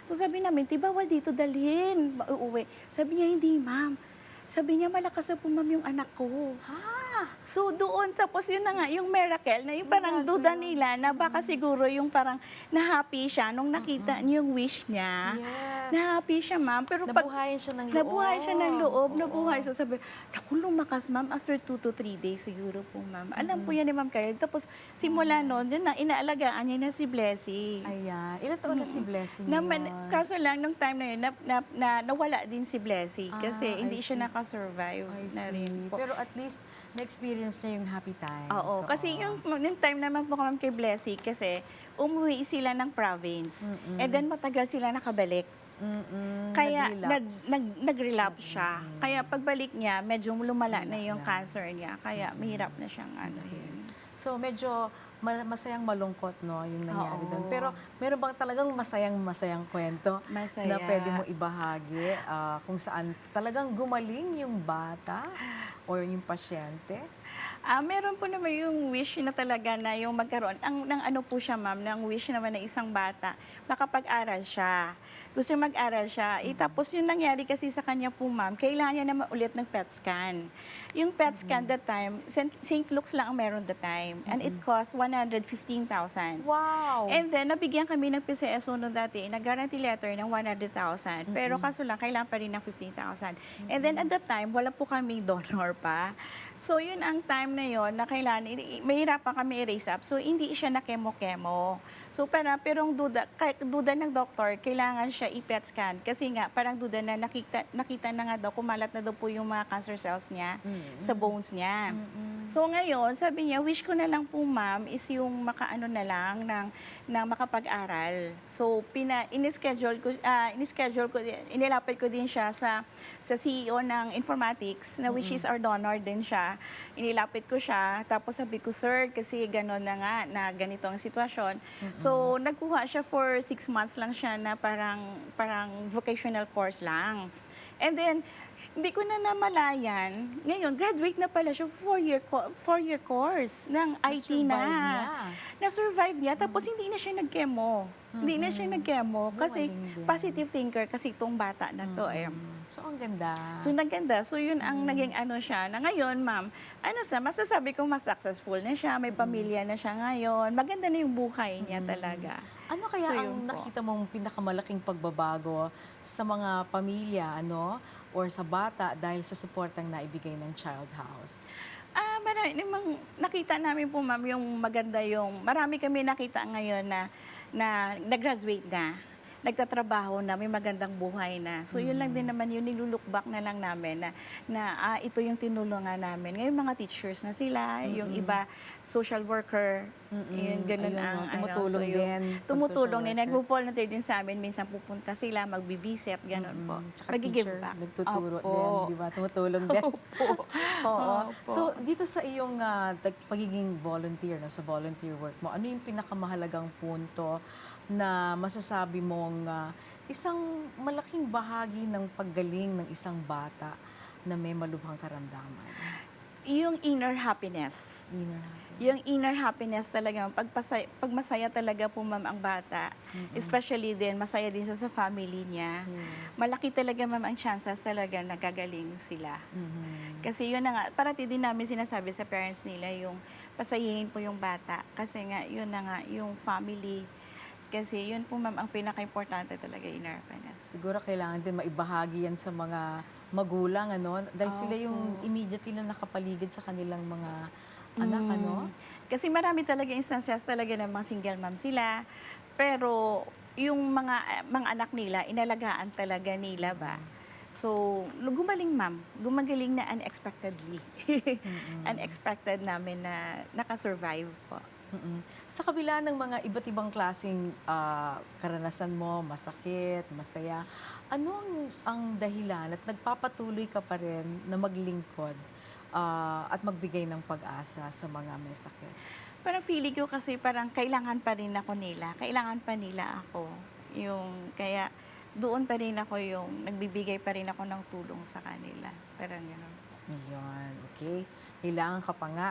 So sabi namin, bawal dito, dalhin, uuwi. Sabi niya, hindi, ma'am. Sabi niya, malakas na po, ma'am, yung anak ko. So doon, tapos yun na nga, yung miracle, na yung parang Miracle. duda nila na baka siguro yung parang na-happy siya nung nakita niyo yung wish niya. Yes. Na-happy siya, ma'am. Pero Nabuhayan siya ng loob. nabuhay siya ng loob, Oo. nabuhay. So sabi, naku, lumakas, ma'am, after 2 to 3 days siguro po, ma'am. Alam po yan ni Ma'am Karel. Tapos simula noon, yun na, inaalagaan niya na si Blessy. Ayan. Ilan taon na si Blessing Naman, yun? kaso lang, nung time na yun, nawala din si Blessy kasi I hindi siya see. nakasurvive I na rin see. po. Pero at least, na-experience niya yung happy times. Oo, kasi yung time naman po kami kay Blessy, kasi umuwi sila ng province. And then matagal sila nakabalik. Kaya nag-relapse siya. Kaya pagbalik niya, medyo lumala na yung cancer niya. Kaya mahirap na siyang ano yun. So, medyo masayang malungkot, no, yung nangyari Oo. doon. Pero meron bang talagang masayang kwento Masaya. na pwede mo ibahagi kung saan talagang gumaling yung bata or yung pasyente? Meron po naman yung wish na talaga na yung magkaroon, ng ano po siya, ma'am, ng wish naman na isang bata, makapag-aral siya. Gusto niya mag-aral siya. Tapos yung nangyari kasi sa kanya po, ma'am, kailangan niya naman ulit ng PET scan. Yung PET scan that time, St. Luke's lang ang meron that time. And it cost 115,000. Wow! And then, nabigyan kami ng PCSO noon dati, nag-guarantee letter ng 100,000. Pero kaso lang, kailangan pa rin ng 15,000. And then, at that time, wala po kaming donor pa. So, yun ang time na yon na kailangan, mahirapan kami i-raise up. So, hindi siya na kemo-kemo. So, pero ang duda ng doktor, kailangan siya i-PET scan. Kasi nga, parang duda na nakita na nga daw, kumalat na daw po yung mga cancer cells niya sa bones niya. So, ngayon, sabi niya, wish ko na lang po, ma'am, is yung makaano na lang ng makapag-aral. So, inilapit ko din siya sa CEO ng informatics, na which is our donor din siya. Inilapit ko siya, tapos sabi ko, sir, kasi gano'n na nga, na ganito ang sitwasyon. So, nagkuha siya for 6 months lang siya na parang vocational course lang. And then, Hindi ko na namalayan. Ngayon, graduate na pala siya, four-year course ng IT Na-survive na. niya. Na-survive niya, tapos hindi na siya nag-chemo. Hindi na siya nag-chemo kasi Galing din. positive thinker kasi itong bata na to eh. So, ang ganda. So, naganda. So, yun ang naging ano siya. Na ngayon, ma'am, ano sa, masasabi kong mas successful na siya, may pamilya na siya ngayon. Maganda na yung buhay niya talaga. Ano kaya So, ang yun po. nakita mong pinakamalaking pagbabago sa mga pamilya, ano, or sa bata dahil sa suportang naibigay ng Child House? Marami namang nakita namin po, ma'am, yung maganda yung, marami kami nakita ngayon na nag-graduate na, nagtatrabaho na, may magandang buhay na. So, yun lang din naman yung nilulook back na lang namin na ito yung tinulungan namin. Ngayon, mga teachers na sila, yung iba, social worker, yun, ganun Ayun, ang no, tumutulong so, din pag tumutulong social din. worker. Nagvo-volunteer din sa amin. Minsan pupunta sila, magbi-visit, ganun po. Tsaka Mag-give teacher, back. nagtuturo Opo. din, di ba? Tumutulong din. Oo. Opo. So, dito sa iyong pagiging volunteer, no, sa volunteer work mo, ano yung pinakamahalagang punto na masasabi mong isang malaking bahagi ng paggaling ng isang bata na may malubhang karamdaman? Yung inner happiness. Inner Yung inner happiness talaga, pag masaya talaga po, ma'am, ang bata, especially din, masaya din sa family niya, Yes. malaki talaga, ma'am, ang chances talaga na gagaling sila. Mhm. Kasi yun na nga, parati din namin sinasabi sa parents nila, yung pasayahin po yung bata. Kasi nga, yun na nga, yung family. Kasi yun po, ma'am, ang pinaka-importante talaga, inner happiness. Siguro kailangan din maibahagi yan sa mga magulang, ano? Dahil sila yung Opo. immediately na nakapaligid sa kanilang mga anak, ano? Kasi marami talaga instances talaga ng mga single mom sila. Pero yung mga anak nila, inalagaan talaga nila ba? So, gumaling, ma'am. Gumagaling na unexpectedly. Unexpected namin na nakasurvive po. Sa kabila ng mga iba't ibang klaseng karanasan mo, masakit, masaya, ano ang dahilan at nagpapatuloy ka pa rin na maglingkod at magbigay ng pag-asa sa mga may sakit? Parang feeling ko kasi parang kailangan pa rin ako nila. Kailangan pa nila ako. Kaya doon pa rin ako nagbibigay pa rin ako ng tulong sa kanila. Parang gano'n. Ayun, okay. Kailangan ka pa nga.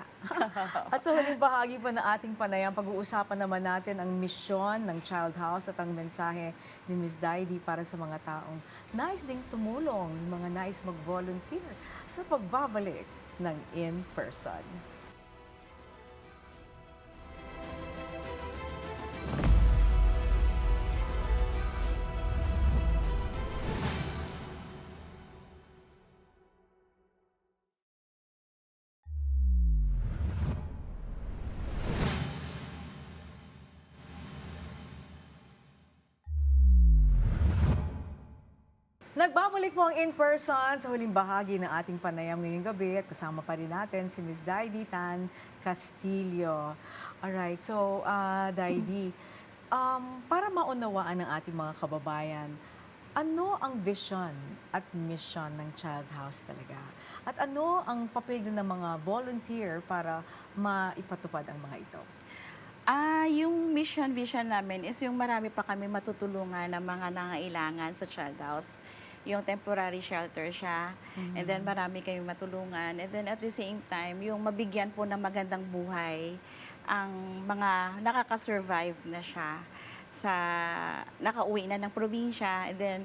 At sa huling bahagi pa na ating panayam, pag-uusapan naman natin ang misyon ng Child House at ang mensahe ni Ms. Daidi para sa mga taong nais ding tumulong, yung mga nais mag-volunteer sa pagbabalik ng In Person. Nagbabalik po ang In Person sa huling bahagi ng ating panayam ngayong gabi at kasama pa rin natin si Ms. Daidi Tan Castillo. Alright, so Daidi, para maunawaan ng ating mga kababayan, ano ang vision at mission ng Child House talaga? At ano ang papel din ng mga volunteer para maipatupad ang mga ito? Yung vision namin is yung marami pa kami matutulungan ng mga nangailangan sa Child House. Yung temporary shelter siya. And then marami kami matulungan. And then at the same time, yung mabigyan po ng magandang buhay ang mga nakaka-survive na siya nakauwi na ng probinsya, and then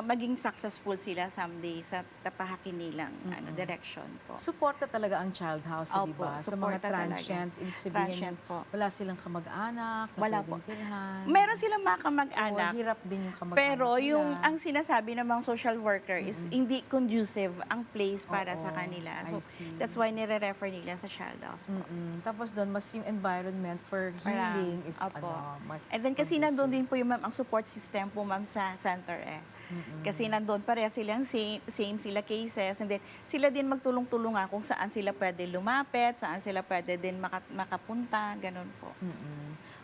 maging successful sila someday sa tapahakin nilang direction po. Suporta talaga ang Child House, di Opo, ba? Sa mga suporta talaga. transients, ibig sabihin, Transient po. wala silang kamag-anak, na Wala pwedeng po. tirhan. Meron silang mga So, kamag-anak. hirap din yung kamag-anak Pero nila. ang sinasabi ng mga social worker is hindi conducive ang place para Oo, sa kanila. I So see. that's why nire-refer nila sa Child House po. Tapos doon, mas yung environment for healing is Opo. mas And then kasi conducive. nandun din po yung ang support system po, ma'am, sa center eh. Kasi nandun pareha silang same sila cases, and then sila din magtulong-tulungan kung saan sila pwede lumapit, saan sila pwede din makapunta, ganun po.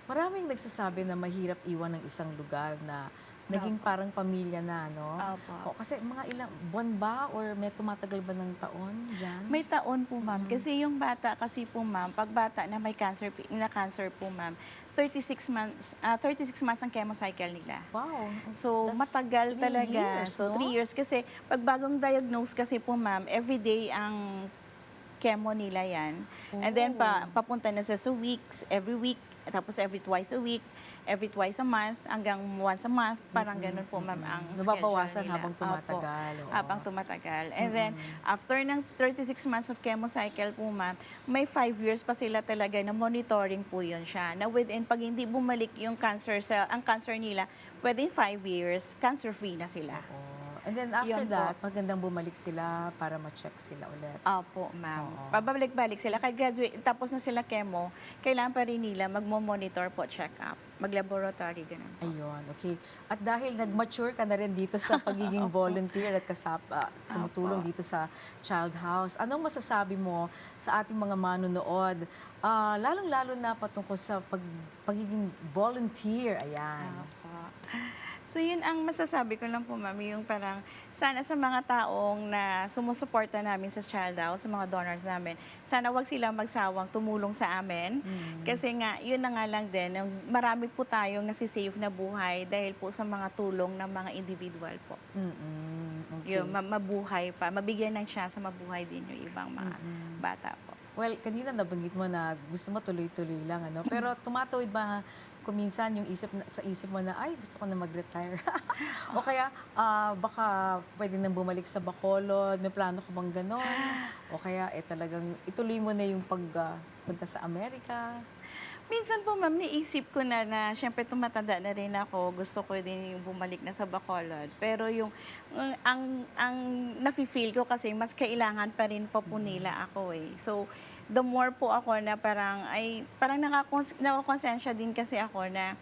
Maraming nagsasabi na mahirap iwan ng isang lugar na naging parang pamilya na, no? Opo. O, kasi mga ilang buwan ba or may tumatagal ba ng taon diyan? May taon po, ma'am. Kasi yung bata kasi po, ma'am, pag bata na may cancer, na cancer po, ma'am, 36 months ang chemo cycle nila. Wow. So, That's matagal 3 talaga. years, So, no? 3 years. Kasi, pag bagong diagnose kasi po, ma'am, everyday ang chemo nila yan. And then, papunta na sa weeks, every week, tapos every twice a week, every twice a month, hanggang once a month, parang ganun po, ma'am, ang Nababawasan schedule nila. habang tumatagal. Opo, Oo. habang tumatagal. And then, after ng 36 months of chemo cycle po, ma'am, may 5 years pa sila talaga na monitoring po yun siya. Na within, pag hindi bumalik yung cancer cell, ang cancer nila, within 5 years, cancer-free na sila. Oo. And then after Yun po. that, magandang bumalik sila para ma-check sila ulit. Opo, ma'am. Oo. Pabalik-balik sila. Kaya graduate, tapos na sila chemo, kailangan pa rin nila magmo-monitor po, check-up, mag-laboratory, ganun po. Ayun, okay. At dahil nag-mature ka na rin dito sa pagiging volunteer at tumutulong dito sa Child House, anong masasabi mo sa ating mga manonood, lalong-lalo na patungkol sa pagiging volunteer? Ayan. Opo. So yun ang masasabi ko lang po, ma'am, yung parang sana sa mga taong na sumusuporta namin sa Child House, sa mga donors namin, sana wag sila magsawang tumulong sa amin. Kasi nga, yun na nga lang din, yung marami po tayong nasisave na buhay dahil po sa mga tulong ng mga individual po. Okay. Yung mabuhay pa, mabigyan ng chance sa mabuhay din yung ibang mga bata po. Well, kanina nabanggit mo na gusto mo tuloy-tuloy lang, ano? Pero tumatawid ba kuminsan yung sa isip mo na, ay, gusto ko na mag-retire? O kaya, baka pwede nang bumalik sa Bacolod, may plano ko bang ganon? O kaya, talagang ituloy mo na yung pagpunta sa Amerika? Minsan po, ma'am, naisip ko na syempre tumatanda na rin ako, gusto ko din yung bumalik na sa Bacolod. Pero yung, ang nafe-feel ko kasi mas kailangan pa rin pa po nila ako eh. So, the more po ako na parang nakakonsensya din kasi ako na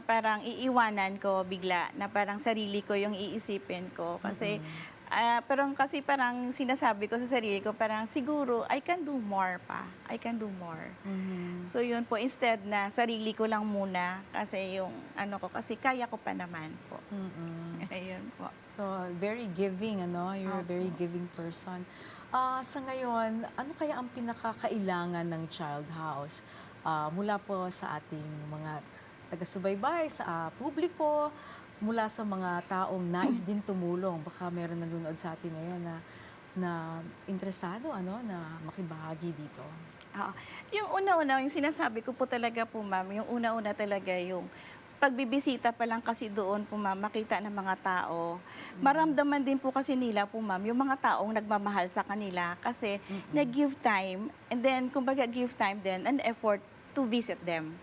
parang iiwanan ko bigla, na parang sarili ko yung iisipin ko. Kasi, pero kasi parang sinasabi ko sa sarili ko, parang siguro, I can do more pa. I can do more. So yun po, instead na sarili ko lang muna, kasi yung kasi kaya ko pa naman po. Ayun po. So, very giving, ano? You're a Opo. very giving person. Sa ngayon, ano kaya ang pinakakailangan ng Child House mula po sa ating mga taga-subaybay, sa publiko, mula sa mga taong nais din tumulong? Baka meron nanonood sa atin ngayon na interesado na makibahagi dito. Oo. Yung una-una, yung sinasabi ko po talaga po, ma'am, yung una-una talaga yung pagbibisita pa lang kasi doon po, ma'am, makita ng mga tao. Maramdaman din po kasi nila po, ma'am, yung mga taong nagmamahal sa kanila kasi nag-give time and then, kumbaga, give time din and effort to visit them.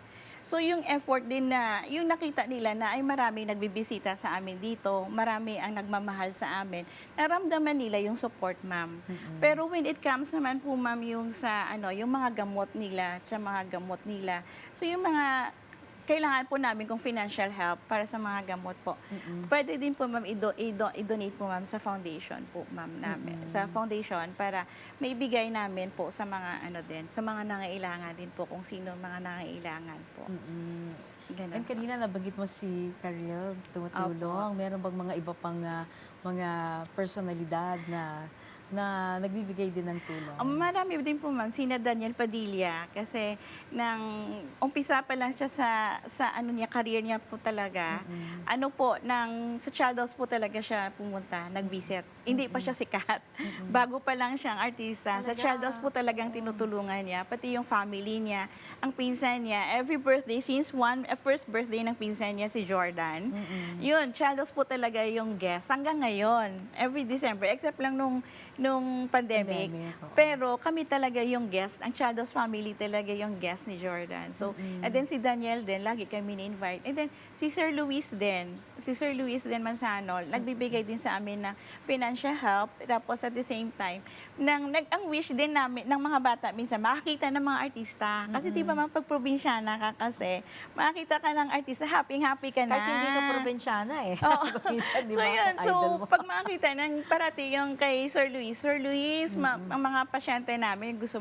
So yung effort din na, yung nakita nila na ay marami nagbibisita sa amin dito, marami ang nagmamahal sa amin, naramdaman nila yung support, ma'am. Pero when it comes naman po, ma'am, yung sa yung mga gamot nila, so yung mga kailangan po namin kung financial help para sa mga gamot po. Pwede din po, ma'am, i-donate po, ma'am, sa foundation po, ma'am, namin. Sa foundation para maibigay namin po sa mga sa mga nangailangan din po, kung sino mga nangailangan po. Ganun And po. kanina nabanggit mo si Karel, tumutulong. Meron bang mga iba pang mga personalidad na nagbibigay din ng tulong? Marami din po, ma'am. Sina Daniel Padilla kasi nang umpisa pa lang siya sa career niya po talaga. Sa Child House po talaga siya pumunta, nag-visit. Hindi pa siya sikat. Bago pa lang siyang artista. Sa Talaga? Child House po talagang tinutulungan niya, pati yung family niya, ang pinsan niya, every birthday, since first birthday ng pinsan niya, si Jordan. Yun, Child House po talaga yung guest. Hanggang ngayon, every December, except lang nung pandemic. Oo. Pero kami talaga yung guest, ang Child House family talaga yung guest ni Jordan. So, and then si Daniel din, lagi kami ni-invite. And then si Sir Luis din Manzano, nagbibigay din sa amin ng financial help. Tapos at the same time, ang wish din namin ng mga bata minsan, makakita ng mga artista. Kasi di ba, ma'am, pag probinsyana ka kasi, makakita ka ng artista, happy ka na. Kahit hindi ka probinsyana eh. Oo. Minsan, di So ba, yun, kung idol mo. pag makakita ng parati yung kay Sir Luis, Sir Luis, ang mga pasyente namin gusto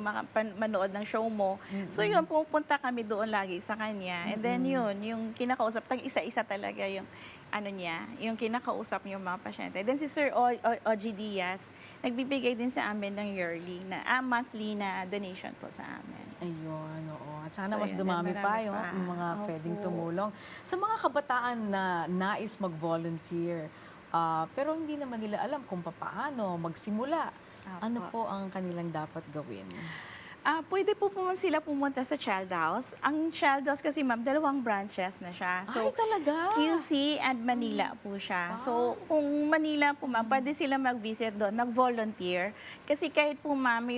manood ng show mo. So yun, pupunta kami doon lagi sa kanya. And then yun, yung kinakausap, isa-isa talaga yung ano niya, yung kinakausap niyo mga pasyente. Then si Sir Oji Diaz, nagbibigay din sa amin ng yearly, monthly na donation po sa amin. Ayun, oo. At sana So, mas yun, dumami marami pa pa. yung mga Opo. pwedeng tumulong. Sa mga kabataan na nais mag-volunteer, pero hindi naman nila alam kung paano magsimula, ano Opo. po ang kanilang dapat gawin? Pwede po sila pumunta sa Child House. Ang Child House kasi ma'am, 2 branches na siya. Ay, talaga? QC and Manila po siya. So, kung Manila po ma'am, pwede sila mag-visit doon, mag-volunteer. Kasi kahit po ma'am,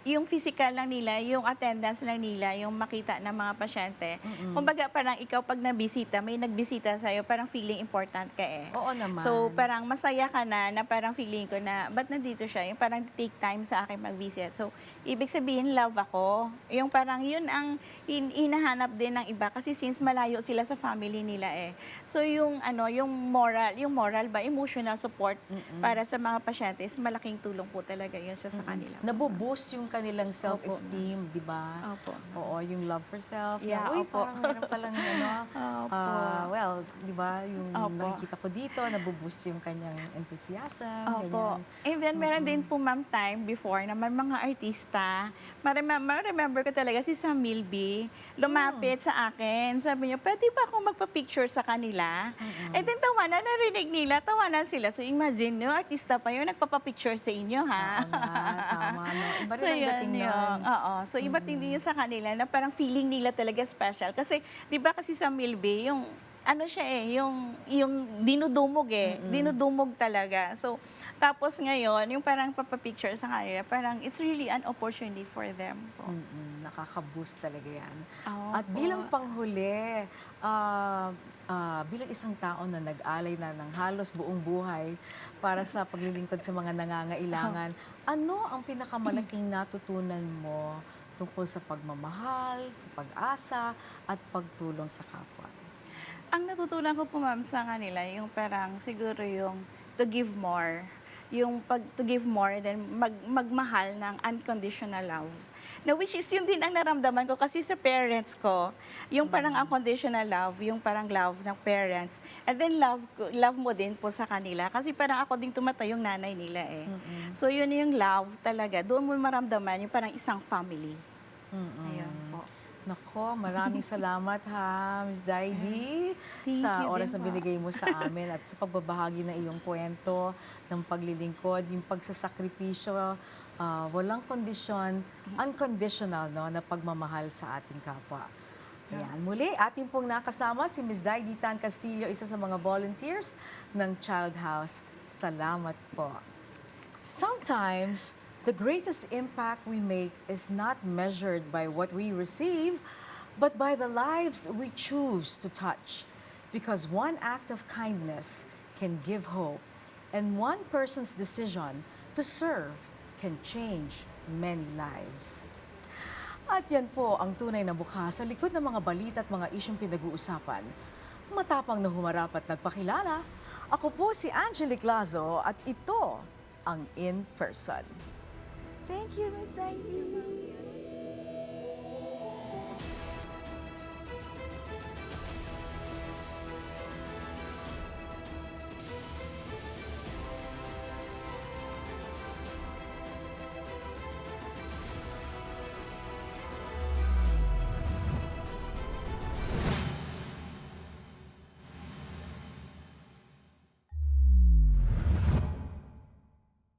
yung physical lang nila, yung attendance lang nila, yung makita ng mga pasyente. Kumbaga parang ikaw pag nabisita, may nagbisita sa'yo, parang feeling important ka eh. Oo naman. So parang masaya ka na parang feeling ko na, ba't nandito siya? Yung parang take time sa akin mag-visit. So, ibig sabihin, love ako. Yung parang yun ang hinahanap din ng iba kasi since malayo sila sa family nila eh. So yung moral ba, emotional support para sa mga pasyente is malaking tulong po talaga yun sa kanila. Nabuboost yung kanilang self-esteem, di ba? Opo. Oo, yung love for self. Yeah, Uy, opo. parang meron palang Opo. well, di ba, yung Opo. nakikita ko dito, nabuboost yung kanyang enthusiasm, Opo. ganyan. And then, meron din po, ma'am, time before na may mga artista. Remember ko talaga si Sam Milby, lumapit sa akin. Sabi niya, pwede ba akong magpa-picture sa kanila? And then, narinig nila, tawanan sila. So, imagine nyo, artista pa yun, nagpapa-picture sa inyo, ha? Oo nga, tama. No? Iba rin So, ang yun dating yun. nun. Oo. So, iba't hindi yun sa kanila na parang feeling nila talaga special. Kasi, di ba kasi sa Milby, yung ano siya eh, yung dinudumog eh. Dinudumog talaga. So, tapos ngayon, yung parang papapicture sa kanila, parang it's really an opportunity for them po. Nakaka-boost talaga yan. Oo At po. bilang panghuli, bilang isang tao na nag-alay na ng halos buong buhay para sa paglilingkod sa mga nangangailangan, ano ang pinakamalaking natutunan mo tungkol sa pagmamahal, sa pag-asa, at pagtulong sa kapwa? Ang natutunan ko po, ma'am, sa kanila, yung parang siguro yung to give more. Yung to give more, then magmahal ng unconditional love. Na which is yun din ang naramdaman ko kasi sa parents ko, yung parang unconditional love, yung parang love ng parents, and then love mo din po sa kanila. Kasi parang ako din tumatay yung nanay nila eh. So yun yung love talaga. Doon mo maramdaman yung parang isang family. Ayun po. Nako, maraming salamat ha, Ms. Daidi, Thank sa you oras na din po. binigay mo sa amin at sa pagbabahagi ng iyong kwento ng paglilingkod, yung pagsasakripisyo, walang kondisyon, unconditional no, na pagmamahal sa ating kapwa. Ayan. Muli, ating pong nakasama si Ms. Daidi Tan Castillo, isa sa mga volunteers ng Child House. Salamat po. Sometimes, the greatest impact we make is not measured by what we receive, but by the lives we choose to touch. Because one act of kindness can give hope, and one person's decision to serve can change many lives. At yan po ang tunay na mukha sa likod ng mga balita at mga isyong pinag-uusapan. Matapang na humarap at nagpakilala, ako po si Angelique Lazo at ito ang In Person. Thank you, Ms. Daidi.